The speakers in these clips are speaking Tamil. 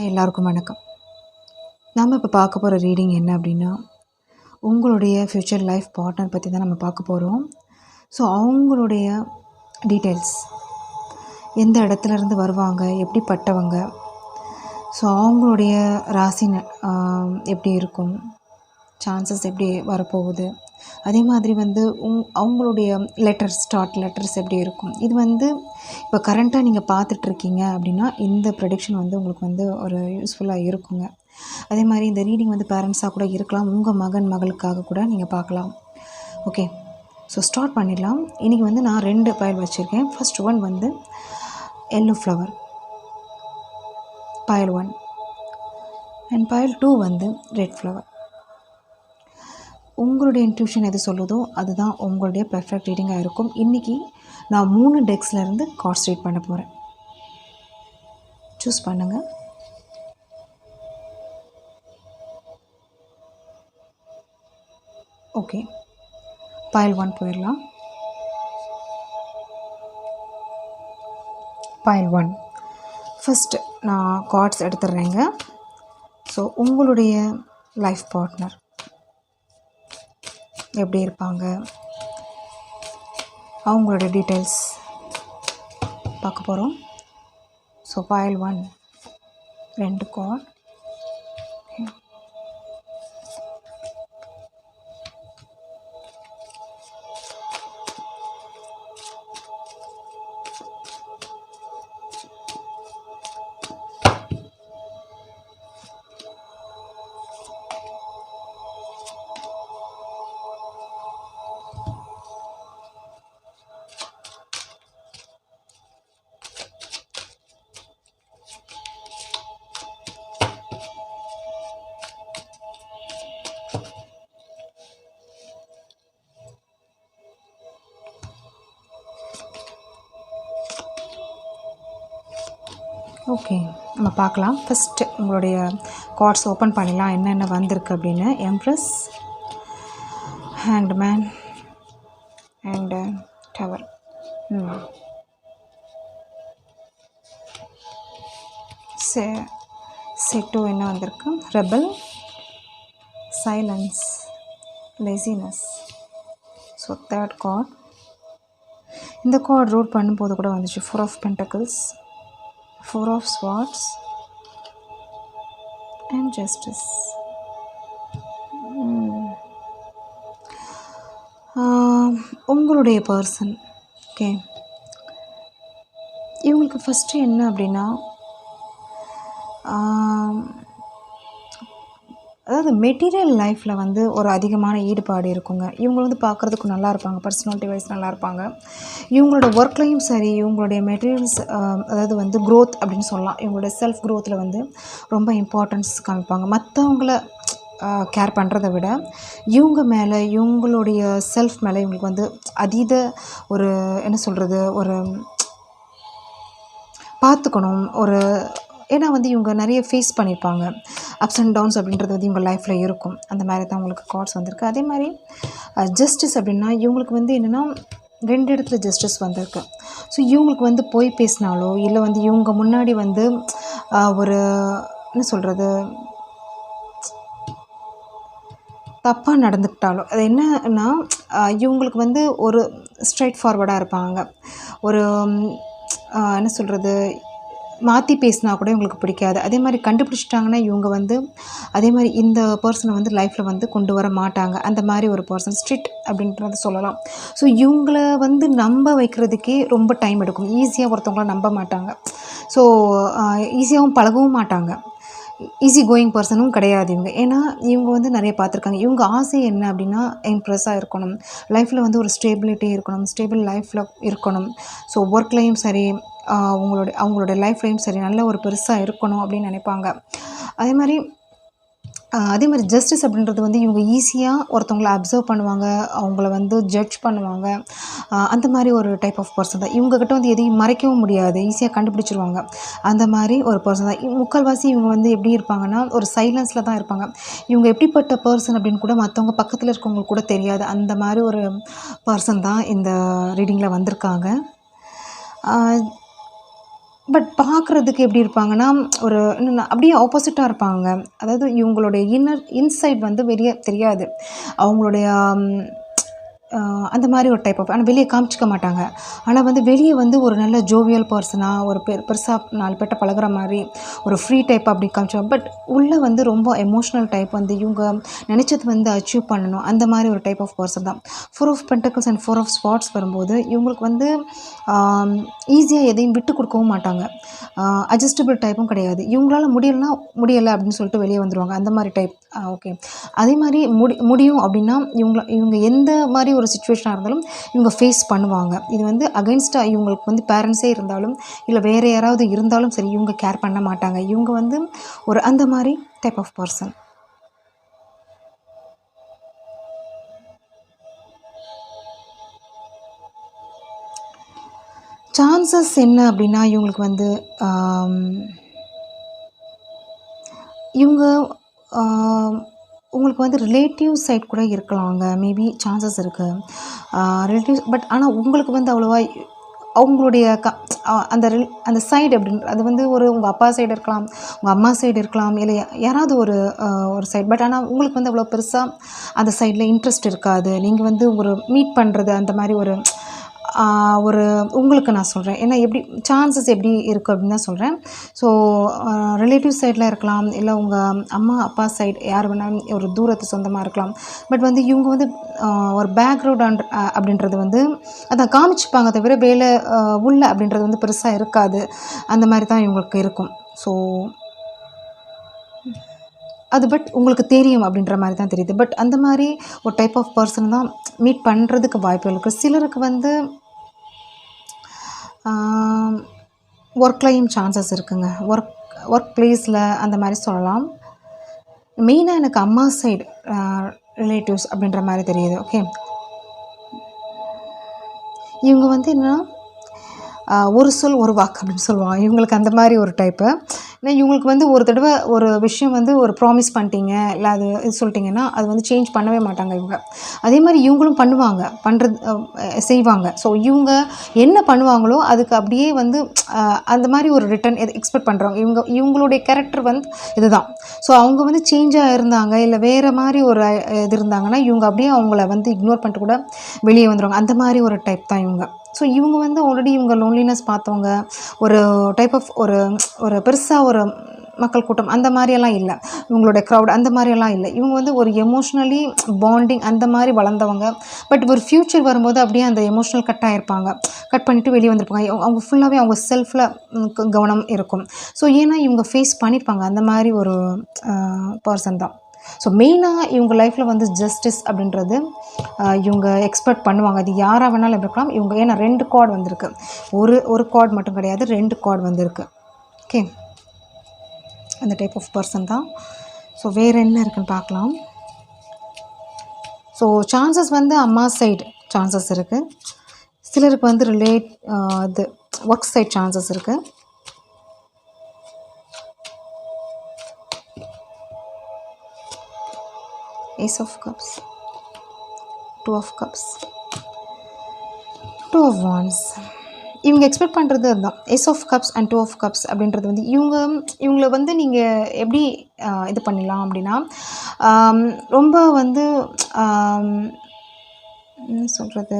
எல்லாருக்கும் வணக்கம். நாம் இப்போ பார்க்க போகிற ரீடிங் என்ன அப்படின்னா, உங்களுடைய ஃப்யூச்சர் லைஃப் பார்ட்னர் பற்றி தான் நம்ம பார்க்க போகிறோம். ஸோ அவங்களுடைய டீட்டெயில்ஸ், எந்த இடத்துலேருந்து வருவாங்க, எப்படிப்பட்டவங்க, ஸோ அவங்களுடைய ராசி எப்படி இருக்கும், சான்சஸ் எப்படி வரப்போகுது, அதே மாதிரி வந்து அவங்களுடைய ஸ்டார்ட் லெட்டர்ஸ் எப்படி இருக்கும். இது வந்து இப்போ கரண்ட்டாக நீங்கள் பார்த்துட்ருக்கீங்க அப்படின்னா இந்த ப்ரெடிக்ஷன் வந்து உங்களுக்கு வந்து ஒரு யூஸ்ஃபுல்லாக இருக்குங்க. அதே மாதிரி இந்த ரீடிங் வந்து பேரண்ட்ஸாக கூட இருக்கலாம், உங்கள் மகளுக்காக கூட நீங்கள் பார்க்கலாம். ஓகே, ஸோ ஸ்டார்ட் பண்ணிடலாம். இன்றைக்கி வந்து நான் 2 பயல் வச்சுருக்கேன். ஃபர்ஸ்ட் ஒன் வந்து எல்லோ ஃப்ளவர், பயல் 1, அண்ட் பயல் 2 வந்து ரெட் ஃப்ளவர். உங்களுடைய இன்ட்யூஷன் எது சொல்லுதோ அதுதான் உங்களுடைய பெர்ஃபெக்ட் ரீடிங்காக இருக்கும். இன்றைக்கி நான் 3 டெக்ஸ்லேருந்து கார்ட்ஸ் ரீட் பண்ண போகிறேன். சூஸ் பண்ணுங்கள். ஓகே, பயல் 1 போயிடலாம். பயல் 1 ஃபஸ்ட்டு நான் கார்ட்ஸ் எடுத்துடுறேங்க. ஸோ உங்களுடைய லைஃப் பார்ட்னர் எப்படி இருப்பாங்க, அவங்களோட டீட்டெயில்ஸ் பார்க்க போகிறோம். ஸோ பயல் 1 2 கார்ட். ஓகே, நம்ம பார்க்கலாம். ஃபஸ்ட்டு உங்களுடைய கார்ட்ஸ் ஓப்பன் பண்ணிடலாம், என்னென்ன வந்திருக்கு அப்படின்னு. Empress, hanged man and tower. Set என்ன வந்திருக்கு? Rebel, silence, laziness. So third card. இந்த கார்ட் ரூட் பண்ணும்போது கூட வந்துச்சு. 4 of pentacles, 4 of swords and justice. உங்களுடைய பர்சன், ஓகே, இவங்களுக்கு ஃபஸ்ட்டு என்ன அப்படின்னா, அதாவது மெட்டீரியல் லைஃப்பில் வந்து ஒரு அதிகமான ஈடுபாடு இருக்குங்க. இவங்க வந்து பார்க்குறதுக்கு நல்லா இருப்பாங்க, பர்சனாலிட்டி வைஸ் நல்லா இருப்பாங்க. இவங்களோட ஒர்க்லேயும் சரி, இவங்களுடைய மெட்டீரியல்ஸ், அதாவது வந்து க்ரோத் அப்படின்னு சொல்லலாம். இவங்களுடைய செல்ஃப் க்ரோத்தில் வந்து ரொம்ப இம்பார்ட்டன்ஸ் காமிப்பாங்க. மற்றவங்கள கேர் பண்ணுறதை விட இவங்க மேலே, இவங்களுடைய செல்ஃப் மேலே இவங்களுக்கு வந்து அதீத ஒரு என்ன சொல்கிறது, ஒரு பார்த்துக்கணும். ஒரு ஏன்னா வந்து இவங்க நிறைய ஃபேஸ் பண்ணியிருப்பாங்க, அப்ஸ் அண்ட் டவுன்ஸ் அப்படின்றது வந்து இவங்க லைஃப்பில் இருக்கும். அந்த மாதிரி தான் உங்களுக்கு கார்ட்ஸ் வந்திருக்கு. அதே மாதிரி ஜஸ்டிஸ் அப்படின்னா இவங்களுக்கு வந்து என்னென்னா 2 இடத்துல ஜஸ்டிஸ் வந்திருக்கு. ஸோ இவங்களுக்கு வந்து போய் பேசினாலோ இல்லை வந்து இவங்க முன்னாடி வந்து ஒரு என்ன சொல்கிறது, தப்பாக நடந்துக்கிட்டாலோ, அது என்னன்னா இவங்களுக்கு வந்து ஒரு ஸ்ட்ரைட் ஃபார்வர்டாக இருப்பாங்க. ஒரு என்ன சொல்கிறது, மாற்றி பேசினா கூட இவங்களுக்கு பிடிக்காது. அதே மாதிரி கண்டுபிடிச்சிட்டாங்கன்னா இவங்க வந்து அதே மாதிரி இந்த பர்சனை வந்து லைஃப்பில் வந்து கொண்டு வர மாட்டாங்க. அந்த மாதிரி ஒரு பர்சன், ஸ்ட்ரிக்ட் அப்படின்றத சொல்லலாம். ஸோ இவங்கள வந்து நம்ப வைக்கிறதுக்கே ரொம்ப டைம் எடுக்கும். ஈஸியாக ஒருத்தவங்கள நம்ப மாட்டாங்க. ஸோ ஈஸியாகவும் பழகவும் மாட்டாங்க. ஈஸி கோயிங் பர்சனும் கிடையாது இவங்க. ஏன்னா இவங்க வந்து நிறைய பார்த்துருக்காங்க. இவங்க ஆசை என்ன அப்படின்னா இம்ப்ரெஸ்ஸாக இருக்கணும், லைஃப்பில் வந்து ஒரு ஸ்டேபிலிட்டி இருக்கணும், ஸ்டேபிள் லைஃப்பில் இருக்கணும். ஸோ ஒர்க்லேயும் சரி, அவங்களோட லைஃப்லேயும் சரி நல்ல ஒரு பெருசாக இருக்கணும் அப்படின்னு நினைப்பாங்க. அதே மாதிரி ஜஸ்டிஸ் அப்படின்றது வந்து இவங்க ஈஸியாக ஒருத்தவங்கள அப்சர்வ் பண்ணுவாங்க, அவங்கள வந்து ஜட்ஜ் பண்ணுவாங்க. அந்த மாதிரி ஒரு டைப் ஆஃப் பர்சன் தான். இவங்ககிட்ட வந்து எதையும் மறைக்கவும் முடியாது, ஈஸியாக கண்டுபிடிச்சிருவாங்க. அந்த மாதிரி ஒரு பர்சன் தான். முக்கால்வாசி இவங்க வந்து எப்படி இருப்பாங்கன்னா ஒரு சைலன்ஸில் தான் இருப்பாங்க. இவங்க எப்படிப்பட்ட பர்சன் அப்படின்னு கூட மற்றவங்க பக்கத்தில் இருக்கவங்களுக்கு கூட தெரியாது. அந்த மாதிரி ஒரு பர்சன் தான் இந்த ரீடிங்கில் வந்திருக்காங்க. பட் பார்க்குறதுக்கு எப்படி இருப்பாங்கன்னா, ஒரு அப்படியே ஆப்போசிட்டாக இருப்பாங்க. அதாவது இவங்களுடைய இன்சைட் வந்து வெளிய தெரியாது. அவங்களுடைய அந்த மாதிரி ஒரு டைப் ஆஃப், ஆனால் வெளியே காமிச்சிக்க மாட்டாங்க. ஆனால் வந்து வெளியே வந்து ஒரு நல்ல ஜோவியல் பர்சனாக, ஒரு பெருசாக 4 பேர்ட்ட பழகுற மாதிரி ஒரு ஃப்ரீ டைப் அப்படி காமிச்சாங்க. பட் உள்ளே வந்து ரொம்ப எமோஷ்னல் டைப், வந்து இவங்க நினச்சது வந்து அச்சீவ் பண்ணணும், அந்த மாதிரி ஒரு டைப் ஆஃப் பர்சன் தான். 4 of pentacles and 4 of swords வரும்போது இவங்களுக்கு வந்து ஈஸியாக எதையும் விட்டு கொடுக்கவும் மாட்டாங்க. அட்ஜஸ்டபிள் டைப்பும் கிடையாது. இவங்களால முடியலைன்னா முடியலை அப்படின்னு சொல்லிட்டு வெளியே வந்துடுவாங்க. அந்த மாதிரி டைப். ஓகே. அதே மாதிரி முடியும் அப்படின்னா இவங்க எந்த மாதிரி ஒரு சிச்சுவேஷனாக இருந்தாலும் இவங்க ஃபேஸ் பண்ணுவாங்க. இது வந்து அகைன்ஸ்டாக இவங்களுக்கு வந்து பேரண்ட்ஸே இருந்தாலும் இல்லை வேறு யாராவது இருந்தாலும் சரி, இவங்க கேர் பண்ண மாட்டாங்க. இவங்க வந்து ஒரு அந்த மாதிரி டைப் ஆஃப் பர்சன். சான்சஸ் என்ன அப்படின்னா, இவங்களுக்கு வந்து இவங்க உங்களுக்கு வந்து ரிலேட்டிவ் சைட் கூட இருக்கலாங்க. மேபி சான்சஸ் இருக்குது ரிலேட்டிவ்ஸ். பட் ஆனால் உங்களுக்கு வந்து அவ்வளோவா அவங்களுடைய அந்த சைடு அப்படின்னு அது வந்து உங்கள் அப்பா சைடு இருக்கலாம், உங்கள் அம்மா சைடு இருக்கலாம், இல்லை யாராவது ஒரு சைடு. பட் ஆனால் உங்களுக்கு வந்து அவ்வளோ பெருசாக அந்த சைடில் இன்ட்ரெஸ்ட் இருக்காது. நீங்கள் வந்து ஒரு மீட் பண்ணுறது அந்த மாதிரி ஒரு உங்களுக்கு நான் சொல்கிறேன். ஏன்னா எப்படி சான்சஸ் எப்படி இருக்குது அப்படின்னு தான் சொல்கிறேன். ஸோ ரிலேட்டிவ் சைடில் இருக்கலாம், இல்லை உங்கள் அம்மா அப்பா சைடு யார் வேணாலும் ஒரு தூரத்து சொந்தமாக இருக்கலாம். பட் வந்து இவங்க வந்து ஒரு பேக்ரவுண்ட் அப்படின்றது வந்து அதான் காமிச்சுப்பாங்க தவிர வேலை உள்ள அப்படின்றது வந்து பெருசாக இருக்காது. அந்த மாதிரி தான் இவங்களுக்கு இருக்கும். ஸோ அது பட் உங்களுக்கு தெரியும் அப்படின்ற மாதிரி தான் தெரியுது. பட் அந்த மாதிரி ஒரு டைப் ஆஃப் பர்சன் தான் மீட் பண்ணுறதுக்கு வாய்ப்புகள் இருக்குது. சிலருக்கு வந்து ஒர்க்லேயும் சான்சஸ் இருக்குங்க. ஒர்க் பிளேஸில் அந்த மாதிரி சொல்லலாம். மெயினாக எனக்கு அம்மா சைடு ரிலேட்டிவ்ஸ் அப்படின்ற மாதிரி தெரியுது. ஓகே. இவங்க வந்து என்னென்னா ஒரு சொல் ஒரு வாக்கு அப்படின்னு சொல்லுவாங்க. இவங்களுக்கு அந்த மாதிரி ஒரு டைப்பு. ஏன்னா இவங்களுக்கு வந்து ஒரு தடவை ஒரு விஷயம் வந்து ஒரு ப்ராமிஸ் பண்ணிட்டீங்க, இல்லை அது இது சொல்லிட்டிங்கன்னா அது வந்து சேஞ்ச் பண்ணவே மாட்டாங்க இவங்க. அதே மாதிரி இவங்களும் செய்வாங்க. ஸோ இவங்க என்ன பண்ணுவாங்களோ அதுக்கு அப்படியே வந்து அந்த மாதிரி ஒரு ரிட்டர்ன் எக்ஸ்பெக்ட் பண்ணுறாங்க. இவங்களுடைய கேரக்டர் வந்து இதுதான். ஸோ அவங்க வந்து சேஞ்சாக இருந்தாங்க, இல்லை வேறு மாதிரி ஒரு இது இருந்தாங்கன்னா இவங்க அப்படியே அவங்கள வந்து இக்னோர் பண்ணிட்டு கூட வெளியே வந்துடுவாங்க. அந்த மாதிரி ஒரு டைப் தான் இவங்க. ஸோ இவங்க வந்து ஆல்ரெடி இவங்க லோன்லினஸ் பார்த்தவங்க, ஒரு டைப் ஆஃப் ஒரு பெருசாக ஒரு மக்கள் கூட்டம் அந்த மாதிரியெல்லாம் இல்லை. இவங்களோட க்ரௌட் அந்த மாதிரியெல்லாம் இல்லை. இவங்க வந்து ஒரு எமோஷ்னலி பாண்டிங் அந்த மாதிரி வளர்ந்தவங்க. பட் ஒரு ஃப்யூச்சர் வரும்போது அப்படியே அந்த எமோஷ்னல் கட் ஆகிருப்பாங்க. கட் பண்ணிவிட்டு வெளியே வந்திருப்பாங்க. அவங்க ஃபுல்லாகவே அவங்க செல்ஃபில் கவனம் இருக்கும். ஸோ ஏன்னா இவங்க ஃபேஸ் பண்ணியிருப்பாங்க. அந்த மாதிரி ஒரு பர்சன் தான். ஸோ மெயினாக இவங்க லைஃப்பில் வந்து ஜஸ்டிஸ் அப்படின்றது இவங்க எக்ஸ்பெக்ட் பண்ணுவாங்க. அது யாராக வேணாலும் இருக்கலாம். இவங்க ஏன்னா 2 கார்டு வந்திருக்கு. ஒரு கார்டு மட்டும் கிடையாது, 2 கார்டு வந்திருக்கு. ஓகே. அந்த டைப் ஆஃப் பர்சன் தான். ஸோ வேறு என்ன இருக்குன்னு பார்க்கலாம். ஸோ சான்சஸ் வந்து அம்மா சைடு சான்சஸ் இருக்குது. சிலருக்கு வந்து இது ஒர்க் சைட் சான்சஸ் இருக்குது. Ace of Cups, 2 of Cups, 2 of Wands. இவங்க எக்ஸ்பெக்ட் பண்ணுறது அதுதான். Ace of Cups and 2 of Cups அப்படின்றது வந்து இவங்கள வந்து நீங்கள் எப்படி இது பண்ணிடலாம் அப்படின்னா, ரொம்ப வந்து என்ன சொல்கிறது,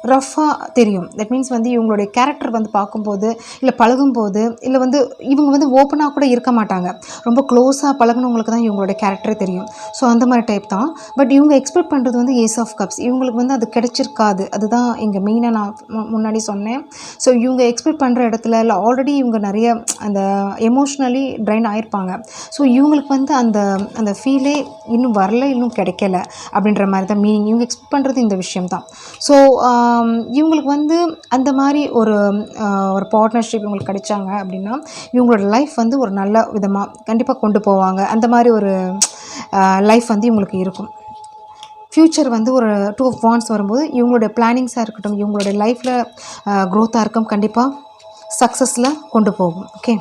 ரஃப்பாக தெரியும். தட் மீன்ஸ் வந்து இவங்களுடைய கேரக்டர் வந்து பார்க்கும்போது, இல்லை பழகும்போது, இல்லை வந்து இவங்க வந்து ஓப்பனாக கூட இருக்க மாட்டாங்க. ரொம்ப க்ளோஸாக பழகுனவங்களுக்கு தான் இவங்களோட கேரக்டரே தெரியும். ஸோ அந்த மாதிரி டைப் தான். பட் இவங்க எக்ஸ்பெக்ட் பண்ணுறது வந்து ஏஸ் ஆஃப் கப்ஸ். இவங்களுக்கு வந்து அது கிடைச்சிருக்காது. அதுதான் இங்கே மெயினாக நான் முன்னாடி சொன்னேன். ஸோ இவங்க எக்ஸ்பெக்ட் பண்ணுற இடத்துல இல்லை ஆல்ரெடி இவங்க நிறைய அந்த எமோஷ்னலி ட்ரைன் ஆகிருப்பாங்க. ஸோ இவங்களுக்கு வந்து அந்த ஃபீலே இன்னும் வரல, இன்னும் கிடைக்கல அப்படின்ற மாதிரி தான் மீனிங். இவங்க எக்ஸ்பெக்ட் பண்ணுறது இந்த விஷயம் தான். ஸோ இவங்களுக்கு வந்து அந்த மாதிரி ஒரு பார்ட்னர்ஷிப் இவங்களுக்கு கிடைச்சாங்க அப்படின்னா இவங்களோட லைஃப் வந்து ஒரு நல்ல விதமாக கண்டிப்பாக கொண்டு போவாங்க. அந்த மாதிரி ஒரு லைஃப் வந்து இவங்களுக்கு இருக்கும். ஃப்யூச்சர் வந்து ஒரு 2 of Wands வரும்போது இவங்களுடைய பிளானிங்ஸாக இருக்கட்டும், இவங்களுடைய லைஃப்பில் க்ரோத்தாக இருக்கும், கண்டிப்பாக சக்ஸஸில் கொண்டு போகும். ஓகே.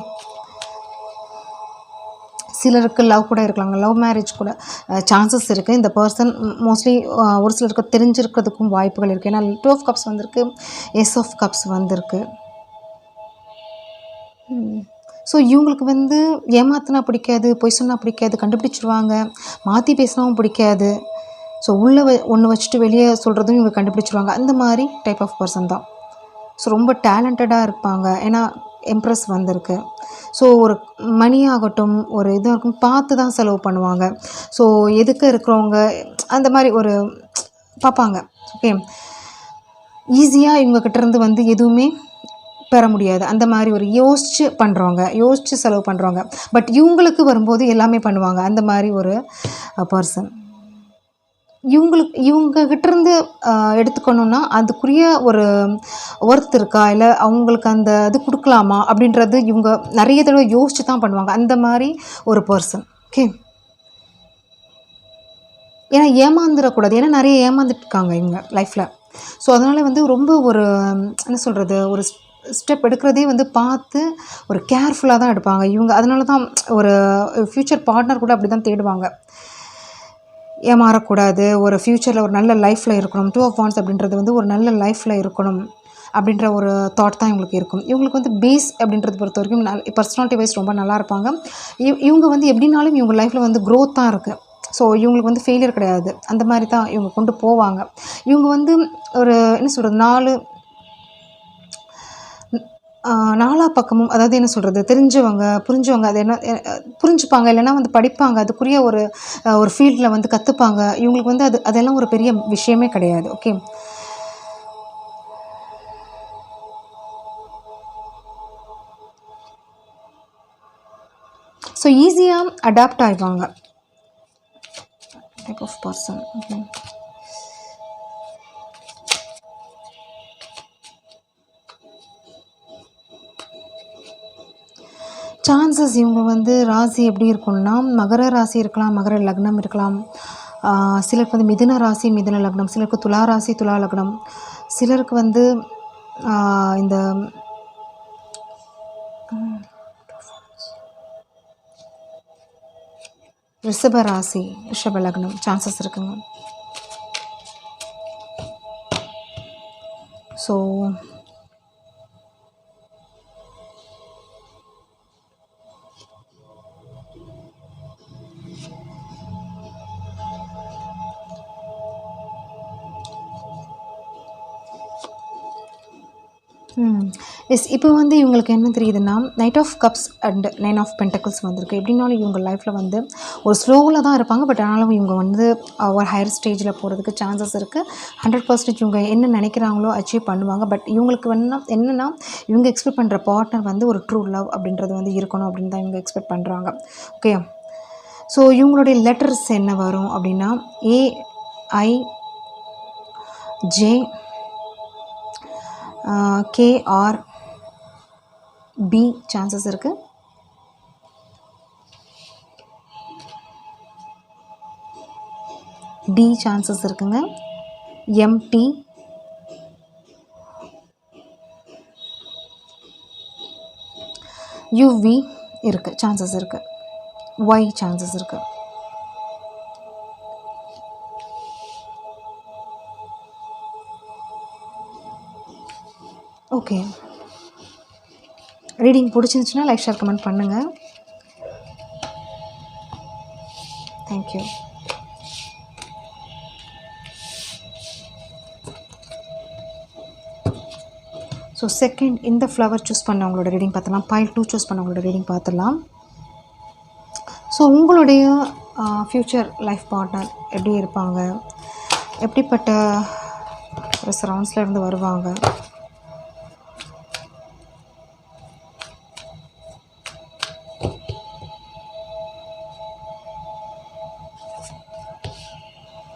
சிலருக்கு லவ் கூட இருக்கலாங்க, லவ் மேரேஜ் கூட சான்சஸ் இருக்குது. இந்த பர்சன் மோஸ்ட்லி ஒரு சிலருக்கு தெரிஞ்சிருக்கிறதுக்கும் வாய்ப்புகள் இருக்குது. ஏன்னா 2 of Cups வந்திருக்கு, Ace of Cups வந்திருக்கு. ஸோ இவங்களுக்கு வந்து ஏமாத்தினா பிடிக்காது, பொய் சொன்னால் பிடிக்காது, கண்டுபிடிச்சிருவாங்க. மாற்றி பேசினாவும் பிடிக்காது. ஸோ உள்ளே ஒன்று வச்சுட்டு வெளியே சொல்கிறதும் இவங்க கண்டுபிடிச்சிருவாங்க. அந்த மாதிரி டைப் ஆஃப் பர்சன் தான். ஸோ ரொம்ப டேலண்டடாக இருப்பாங்க. ஏன்னா எம்ப்ரஸ் வந்திருக்கு. ஸோ ஒரு மணி ஆகட்டும், ஒரு இதாக இருக்கும் பார்த்து தான் செலவு பண்ணுவாங்க. ஸோ எதுக்க இருக்கிறவங்க அந்த மாதிரி ஒரு பார்ப்பாங்க. ஓகே, ஈஸியாக இவங்ககிட்டேருந்து வந்து எதுவுமே பெற முடியாது. அந்த மாதிரி ஒரு யோசித்து பண்ணுறவங்க, யோசித்து செலவு பண்ணுறவங்க. பட் இவங்களுக்கு வரும்போது எல்லாமே பண்ணுவாங்க. அந்த மாதிரி ஒரு பர்சன். இவங்ககிட்டேருந்து எடுத்துக்கணுன்னா அதுக்குரிய ஒரு ஒர்த் இருக்கா, இல்லை அவங்களுக்கு அந்த இது கொடுக்கலாமா அப்படின்றது இவங்க நிறைய தடவை யோசித்து தான் பண்ணுவாங்க. அந்த மாதிரி ஒரு பர்சன். ஓகே, ஏன்னா ஏமாந்துடக்கூடாது. ஏன்னா நிறைய ஏமாந்துட்டுருக்காங்க இவங்க லைஃப்பில். ஸோ அதனால் வந்து ரொம்ப ஒரு என்ன சொல்கிறது, ஒரு ஸ்டெப் எடுக்கிறதே வந்து பார்த்து ஒரு கேர்ஃபுல்லாக தான் எடுப்பாங்க இவங்க. அதனால தான் ஒரு ஃப்யூச்சர் பார்ட்னர் கூட அப்படி தான் தேடுவாங்க. ஏமாறக்கூடாது, ஒரு ஃப்யூச்சரில் ஒரு நல்ல லைஃப்பில் இருக்கணும். 2 ஆஃப் வாண்ட்ஸ் அப்படின்றது வந்து ஒரு நல்ல லைஃப்பில் இருக்கணும் அப்படின்ற ஒரு தாட் தான் இவங்களுக்கு இருக்கும். இவங்களுக்கு வந்து பேஸ் அப்படின்றது பொறுத்த வரைக்கும் பர்சனாலிட்டி வைஸ் ரொம்ப நல்லா இருப்பாங்க. இவங்க வந்து எப்படின்னாலும் இவங்க லைஃப்பில் வந்து க்ரோத் தான் இருக்குது. ஸோ இவங்களுக்கு வந்து ஃபெயிலியர் கிடையாது. அந்த மாதிரி தான் இவங்க கொண்டு போவாங்க. இவங்க வந்து ஒரு என்ன சொல்கிறது, நாலா பக்கமும், அதாவது என்ன சொல்கிறது, தெரிஞ்சவங்க புரிஞ்சவங்க அது என்ன புரிஞ்சுப்பாங்க, இல்லைன்னா வந்து படிப்பாங்க, அதுக்குரிய ஒரு ஃபீல்டில் வந்து கற்றுப்பாங்க. இவங்களுக்கு வந்து அதெல்லாம் ஒரு பெரிய விஷயமே கிடையாது. ஓகே, ஸோ ஈஸியாக அடாப்ட் ஆகிடுவாங்க type of person. Okay, chances இவங்க வந்து ராசி எப்படி இருக்கும்னா, மகர ராசி இருக்கலாம், மகர லக்னம் இருக்கலாம். சிலருக்கு வந்து மிதுன ராசி, மிதுன லக்னம். சிலருக்கு துலா ராசி, துலா லக்னம். சிலருக்கு வந்து இந்த ரிஷப ராசி, ரிஷப லக்னம் சான்சஸ் இருக்குங்க. ஸோ எஸ், இப்போ வந்து இவங்களுக்கு என்ன தெரியுதுன்னா, knight of cups and 9 of pentacles வந்திருக்கு. எப்படின்னாலும் இவங்க லைஃப்பில் வந்து ஒரு ஸ்லோவில் தான் இருப்பாங்க. பட் ஆனாலும் இவங்க வந்து ஒரு ஹையர் ஸ்டேஜில் போகிறதுக்கு சான்சஸ் இருக்குது. 100% இவங்க என்ன நினைக்கிறாங்களோ அச்சீவ் பண்ணுவாங்க. பட் இவங்களுக்கு என்னென்னா இவங்க எக்ஸ்பெக்ட் பண்ணுற பார்ட்னர் வந்து ஒரு ட்ரூ லவ் அப்படின்றது வந்து இருக்கணும் அப்படின்னு தான் இவங்க எக்ஸ்பெக்ட் பண்ணுறாங்க. ஓகே, ஸோ இவங்களுடைய லெட்டர்ஸ் என்ன வரும் அப்படின்னா, AIJ KRB சான்சஸ் இருக்குது. D சான்சஸ் இருக்குங்க. MT, UV இருக்குது, சான்சஸ் இருக்குது. Y சான்சஸ் இருக்குது. ஓகே, ரீடிங் பிடிச்சிருந்துச்சுன்னா லைக், ஷேர், கமெண்ட் பண்ணுங்கள். தேங்க்யூ. ஸோ செகண்ட் இந்த ஃப்ளவர் சூஸ் பண்ணவங்களோட ரீடிங் பார்த்துலாம். பைல் 2 சூஸ் பண்ணவங்களோட ரீடிங் பார்த்துடலாம். ஸோ உங்களுடைய ஃப்யூச்சர் லைஃப் பார்ட்னர் எப்படி இருப்பாங்க, எப்படிப்பட்ட ஒரு சரவுண்ட்ஸில் இருந்து வருவாங்க,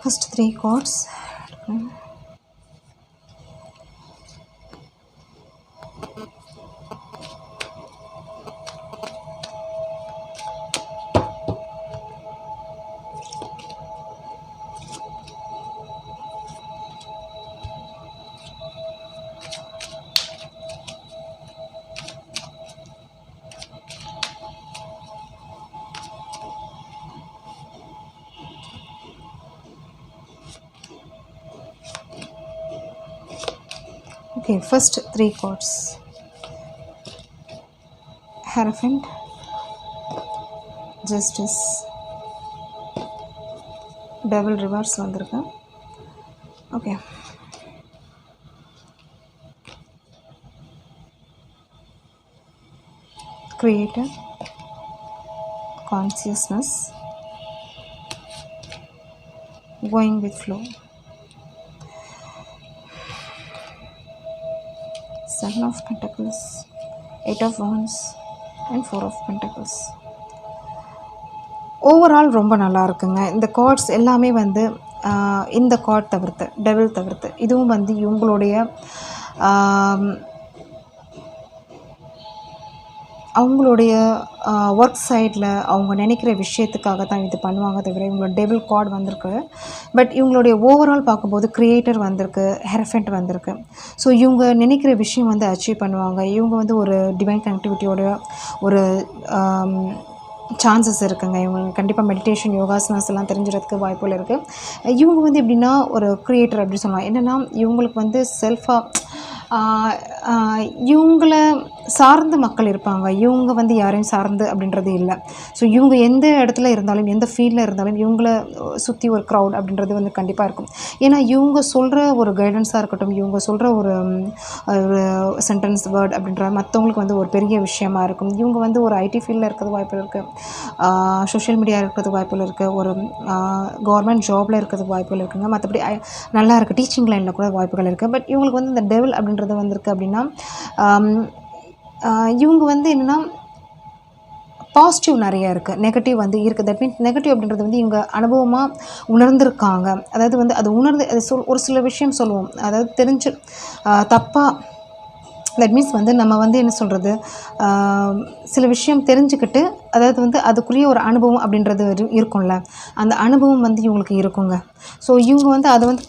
first 3 cards. Okay, first 3 cards. Hierophant, Justice, Devil reverse வந்திருக்கு. Okay, Creator, Consciousness, Going with Flow, Seven of Pentacles, Eight of Wands and Four of Pentacles. Overall ரொம்ப நல்லா இருக்குங்க. இந்த கார்ட்ஸ் எல்லாமே வந்து இந்த கார்ட் தவிர்த்து, டெவில் தவிர்த்து, இதுவும் வந்து இவங்களுடைய அவங்களுடைய ஒர்க் சைடில் அவங்க நினைக்கிற விஷயத்துக்காக தான் இது பண்ணுவாங்க தவிர இவங்களோட டெவில் கார்டு வந்திருக்கு. பட் இவங்களுடைய ஓவரால் பார்க்கும்போது கிரியேட்டர் வந்திருக்கு, ஹெரஃபெண்ட் வந்திருக்கு. ஸோ இவங்க நினைக்கிற விஷயம் வந்து அச்சீவ் பண்ணுவாங்க. இவங்க வந்து ஒரு டிவைன் கனெக்டிவிட்டியோட ஒரு சான்சஸ் இருக்குங்க. இவங்களுக்கு கண்டிப்பாக மெடிடேஷன், யோகாசனாஸ் எல்லாம் தெரிஞ்சுறதுக்கு வாய்ப்புகள் இருக்குது. இவங்க வந்து எப்படின்னா ஒரு க்ரியேட்டர் அப்படி சொல்லலாம். என்னென்னா இவங்களுக்கு வந்து செல்ஃபாக இவங்கள சார்ந்த மக்கள் இருப்பாங்க. இவங்க வந்து யாரையும் சார்ந்து அப்படின்றது இல்லை. ஸோ இவங்க எந்த இடத்துல இருந்தாலும், எந்த ஃபீல்டில் இருந்தாலும் இவங்கள சுற்றி ஒரு க்ரௌட் அப்படின்றது வந்து கண்டிப்பாக இருக்கும். ஏன்னா இவங்க சொல்கிற ஒரு கைடன்ஸாக இருக்கட்டும், இவங்க சொல்கிற ஒரு சென்டென்ஸ், வேர்ட் அப்படின்ற மற்றவங்களுக்கு வந்து ஒரு பெரிய விஷயமா இருக்கும். இவங்க வந்து ஒரு ஐடி ஃபீல்டில் இருக்கிறது வாய்ப்புகள் இருக்குது, சோஷியல் மீடியா இருக்கிறது வாய்ப்புகள் இருக்குது, ஒரு கவர்மெண்ட் ஜாபில் இருக்கிறதுக்கு வாய்ப்புகள் இருக்குங்க. மற்றபடி நல்லா இருக்குது, டீச்சிங் லைனில் கூட வாய்ப்புகள் இருக்குது. பட் இவங்களுக்கு வந்து இந்த டெவில் அப்படின்றது வந்திருக்கு அப்படின்னா இவங்க வந்து என்னென்னா பாசிட்டிவ் நிறையா இருக்குது, நெகட்டிவ் வந்து இருக்குது. தட் மீன்ஸ் நெகட்டிவ் அப்படின்றது வந்து இவங்க அனுபவமாக உணர்ந்திருக்காங்க. அதாவது வந்து அது உணர்ந்து அது ஒரு சில விஷயம் சொல்லுவோம், அதாவது தெரிஞ்சு தப்பாக. தட் மீன்ஸ் வந்து நம்ம வந்து என்ன சொல்கிறது, சில விஷயம் தெரிஞ்சுக்கிட்டு அதாவது வந்து அதுக்குரிய ஒரு அனுபவம் அப்படின்றது இருக்கும்ல, அந்த அனுபவம் வந்து இவங்களுக்கு இருக்குங்க. ஸோ இவங்க வந்து அதை வந்து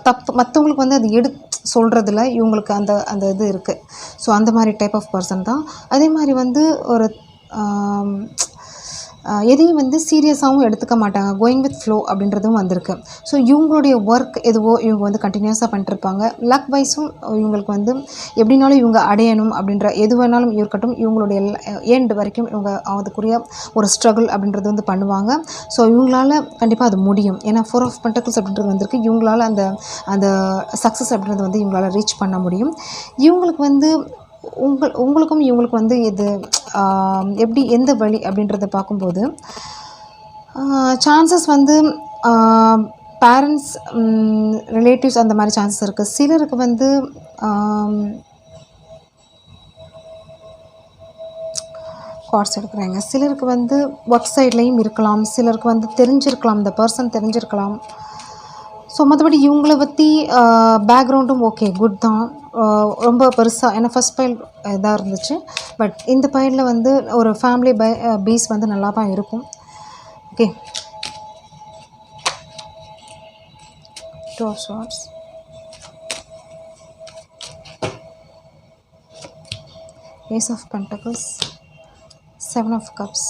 தப்பு மற்றவங்களுக்கு வந்து அது சொல்கிறதுல இவங்களுக்கு அந்த அந்த இது இருக்குது. ஸோ அந்த மாதிரி டைப் ஆஃப் பர்சன் தான். அதே மாதிரி வந்து ஒரு எதையும் வந்து சீரியஸாகவும் எடுத்துக்க மாட்டாங்க. கோயிங் வித் ஃப்ளோ அப்படின்றதும் வந்திருக்கு. ஸோ இவங்களுடைய ஒர்க் எதுவோ இவங்க வந்து கண்டினியூஸாக பண்ணிட்டுருப்பாங்க. லக் வைஸும் இவங்களுக்கு வந்து எப்படினாலும் இவங்க அடையணும் அப்படின்ற எது வேணாலும் இருக்கட்டும், இவங்களுடைய எண்ட் வரைக்கும் இவங்க அதுக்குரிய ஒரு ஸ்ட்ரகிள் அப்படின்றது வந்து பண்ணுவாங்க. ஸோ இவங்களால கண்டிப்பாக அது முடியும். ஏன்னா 4 ஆஃப் பென்டக்கிள்ஸ் அப்படின்றது வந்திருக்கு. இவங்களால அந்த அந்த சக்ஸஸ் அப்படின்றது வந்து இவங்களால ரீச் பண்ண முடியும். இவங்களுக்கு வந்து உங்களுக்கும் இவங்களுக்கு வந்து இது எப்படி எந்த வழி அப்படின்றத பார்க்கும்போது சான்சஸ் வந்து பேரண்ட்ஸ், ரிலேட்டிவ்ஸ் அந்த மாதிரி சான்சஸ் இருக்குது. சிலருக்கு வந்து கார்ட்ஸ் எடுக்கிறாங்க. சிலருக்கு வந்து ஒர்க் சைட்லேயும் இருக்கலாம், சிலருக்கு வந்து தெரிஞ்சிருக்கலாம், இந்த பர்சன் தெரிஞ்சிருக்கலாம். ஸோ மற்றபடி இவங்கள பற்றி பேக்ரவுண்டும் ஓகே, குட் தான். ரொம்ப பெருசாக ஏன்னா ஃபஸ்ட் பைல் இதாக இருந்துச்சு. பட் இந்த பைலில் வந்து ஒரு ஃபேமிலி பேஸ் வந்து நல்லா தான் இருக்கும். Okay, 2 of swords, Ace of Pentacles, 7 of Cups,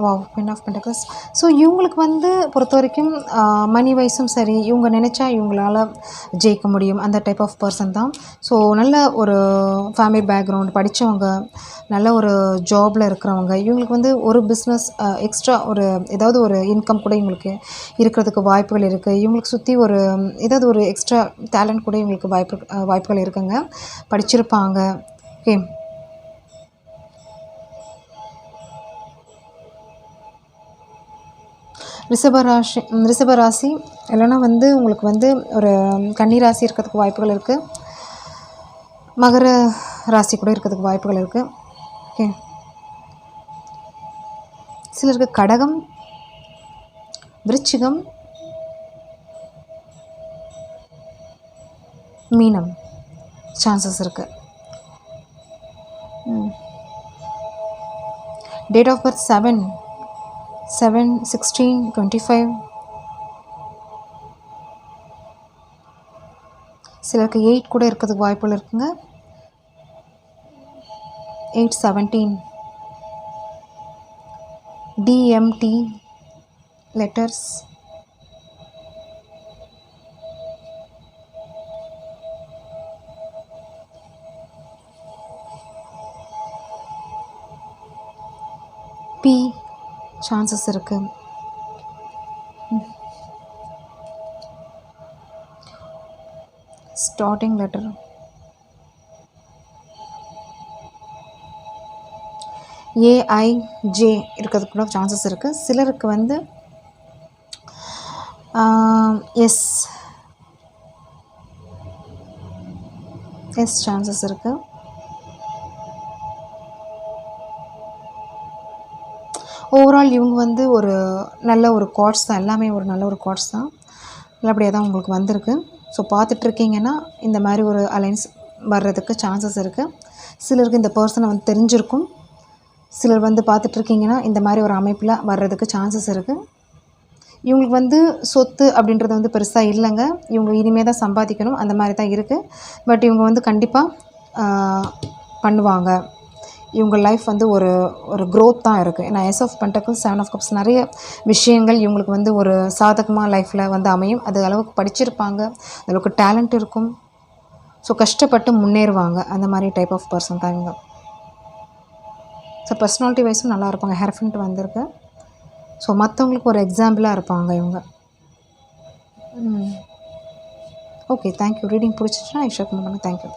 wow, Queen of Pentacles. So இவங்களுக்கு வந்து பொறுத்த வரைக்கும் மணி வைஸும் சரி, இவங்க நினச்சா இவங்களால ஜெயிக்க முடியும், அந்த டைப் ஆஃப் பர்சன் தான். ஸோ நல்ல ஒரு ஃபேமிலி பேக்ரவுண்ட், படித்தவங்க, நல்ல ஒரு ஜாபில் இருக்கிறவங்க, இவங்களுக்கு வந்து ஒரு பிஸ்னஸ் எக்ஸ்ட்ரா ஒரு ஏதாவது ஒரு இன்கம் கூட இவங்களுக்கு இருக்கிறதுக்கு வாய்ப்புகள் இருக்குது. இவங்களுக்கு சுற்றி ஒரு ஏதாவது ஒரு எக்ஸ்ட்ரா டேலண்ட் கூட இவங்களுக்கு வாய்ப்புகள் இருக்குங்க. படிச்சிருப்பாங்க. ஓகே, ரிஷபராசி இல்லைன்னா வந்து உங்களுக்கு வந்து ஒரு கன்னிராசி இருக்கிறதுக்கு வாய்ப்புகள் இருக்குது. மகர ராசி கூட இருக்கிறதுக்கு வாய்ப்புகள் இருக்குது. ஓகே, சிலருக்கு கடகம், விருச்சிகம், மீனம் சான்சஸ் இருக்குது. Date of birth 7/16/25. சிலருக்கு 8 கூட இருக்கிறதுக்கு வாய்ப்புகள் இருக்குங்க. 8/17 DMT லெட்டர்ஸ். சான்சஸ் இருக்குது. ஸ்டார்டிங் லெட்டர் ஏஐஜே இருக்கிறதுக்கு கூட சான்சஸ் இருக்குது. சிலருக்கு வந்து எஸ் எஸ் சான்சஸ் இருக்குது. ஓவரால் இவங்க வந்து ஒரு நல்ல ஒரு கார்ட்ஸ் தான், எல்லாமே ஒரு நல்ல ஒரு கார்ட்ஸ் தான், நல்லபடியாக தான் உங்களுக்கு வந்திருக்கு. ஸோ பார்த்துட்ருக்கீங்கன்னா இந்த மாதிரி ஒரு அலைன்ஸ் வர்றதுக்கு சான்சஸ் இருக்குது. சிலருக்கு இந்த பர்சனை வந்து தெரிஞ்சிருக்கும். சிலர் வந்து பார்த்துட்ருக்கீங்கன்னா இந்த மாதிரி ஒரு அமைப்பில் வர்றதுக்கு சான்சஸ் இருக்குது. இவங்களுக்கு வந்து சொத்து அப்படின்றது வந்து பெருசாக இல்லைங்க. இவங்க இனிமேல் தான் சம்பாதிக்கணும், அந்த மாதிரி தான் இருக்குது. பட் இவங்க வந்து கண்டிப்பாக பண்ணுவாங்க. இவங்க லைஃப் வந்து ஒரு ஒரு க்ரோத் தான் இருக்குது. ஏன்னா ace of pentacles, 7 of cups, நிறைய விஷயங்கள் இவங்களுக்கு வந்து ஒரு சாதகமாக லைஃப்பில் வந்து அமையும். அது அளவுக்கு படிச்சிருப்பாங்க, அளவுக்கு டேலண்ட் இருக்கும். ஸோ கஷ்டப்பட்டு முன்னேறுவாங்க. அந்த மாதிரி டைப் ஆஃப் பர்சன் தான் இவங்க. ஸோ பர்சனாலிட்டி வைஸும் நல்லா இருப்பாங்க. ஹெரஃபண்ட் வந்திருக்கு. ஸோ மற்றவங்களுக்கு ஒரு எக்ஸாம்பிளாக இருப்பாங்க இவங்க. Okay, thank you. ரீடிங் பிடிச்சிச்சுன்னா ஷேர் பண்ணுங்கள். தேங்க்யூ.